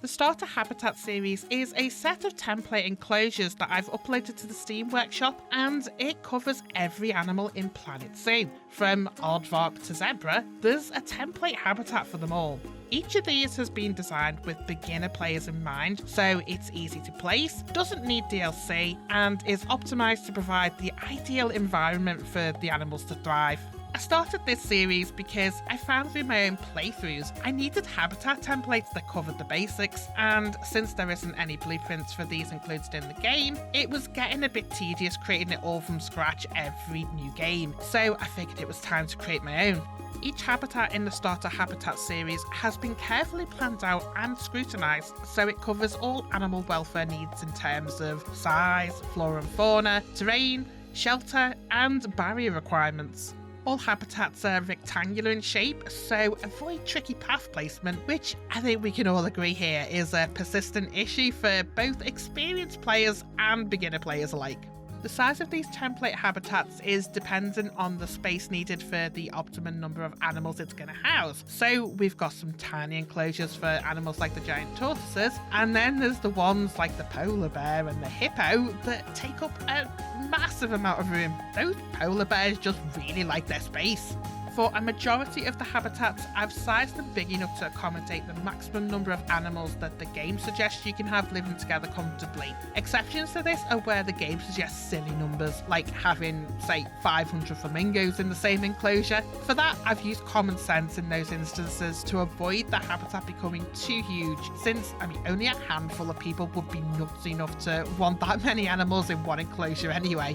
The Starter Habitat series is a set of template enclosures that I've uploaded to the Steam Workshop, and it covers every animal in Planet Zoo. From aardvark to zebra, there's a template habitat for them all. Each of these has been designed with beginner players in mind, so it's easy to place, doesn't need DLC, and is optimised to provide the ideal environment for the animals to thrive. I started this series because I found through my own playthroughs I needed habitat templates that covered the basics, and since there isn't any blueprints for these included in the game, it was getting a bit tedious creating it all from scratch every new game, so I figured it was time to create my own. Each habitat in the Starter Habitat series has been carefully planned out and scrutinised, so it covers all animal welfare needs in terms of size, flora and fauna, terrain, shelter, and barrier requirements. All habitats are rectangular in shape, so avoid tricky path placement, which I think we can all agree here is a persistent issue for both experienced players and beginner players alike. The size of these template habitats is dependent on the space needed for the optimum number of animals it's going to house. So we've got some tiny enclosures for animals like the giant tortoises, and then there's the ones like the polar bear and the hippo that take up a massive amount of room. Those polar bears just really like their space. For a majority of the habitats, I've sized them big enough to accommodate the maximum number of animals that the game suggests you can have living together comfortably. Exceptions to this are where the game suggests silly numbers, like having, say, 500 flamingos in the same enclosure. For that, I've used common sense in those instances to avoid the habitat becoming too huge, since, only a handful of people would be nuts enough to want that many animals in one enclosure anyway.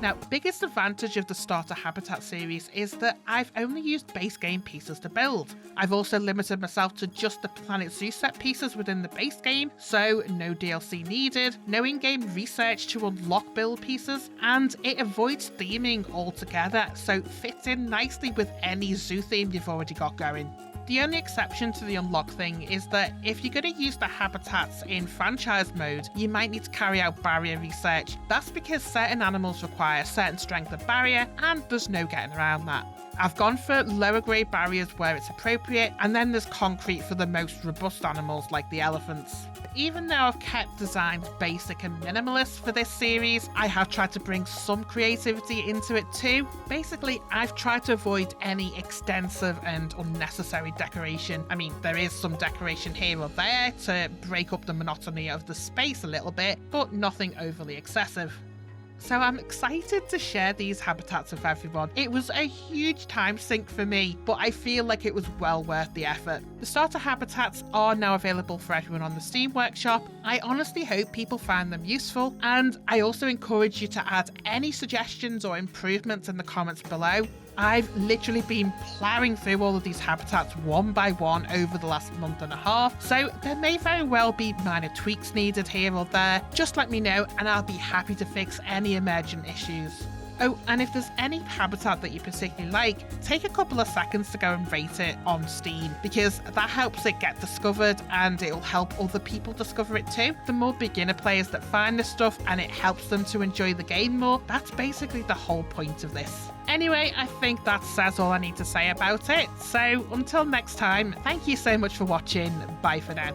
Now, biggest advantage of the Starter Habitat series is that I've only used base game pieces to build. I've also limited myself to just the Planet Zoo set pieces within the base game, so no DLC needed, no in-game research to unlock build pieces, and it avoids theming altogether, so it fits in nicely with any zoo theme you've already got going. The only exception to the unlock thing is that if you're going to use the habitats in franchise mode, you might need to carry out barrier research. That's because certain animals require a certain strength of barrier, and there's no getting around that. I've gone for lower grade barriers where it's appropriate, and then there's concrete for the most robust animals like the elephants. Even though I've kept designs basic and minimalist for this series, I have tried to bring some creativity into it too. Basically, I've tried to avoid any extensive and unnecessary decoration. There is some decoration here or there to break up the monotony of the space a little bit, but nothing overly excessive. So I'm excited to share these habitats with everyone. It was a huge time sink for me, but I feel like it was well worth the effort. The starter habitats are now available for everyone on the Steam Workshop. I honestly hope people find them useful, and I also encourage you to add any suggestions or improvements in the comments below. I've literally been ploughing through all of these habitats one by one over the last month and a half, so there may very well be minor tweaks needed here or there. Just let me know and I'll be happy to fix any emergent issues. Oh, and if there's any habitat that you particularly like, take a couple of seconds to go and rate it on Steam, because that helps it get discovered and it'll help other people discover it too. The more beginner players that find this stuff and it helps them to enjoy the game more, that's basically the whole point of this. Anyway, I think that says all I need to say about it. So until next time, thank you so much for watching. Bye for now.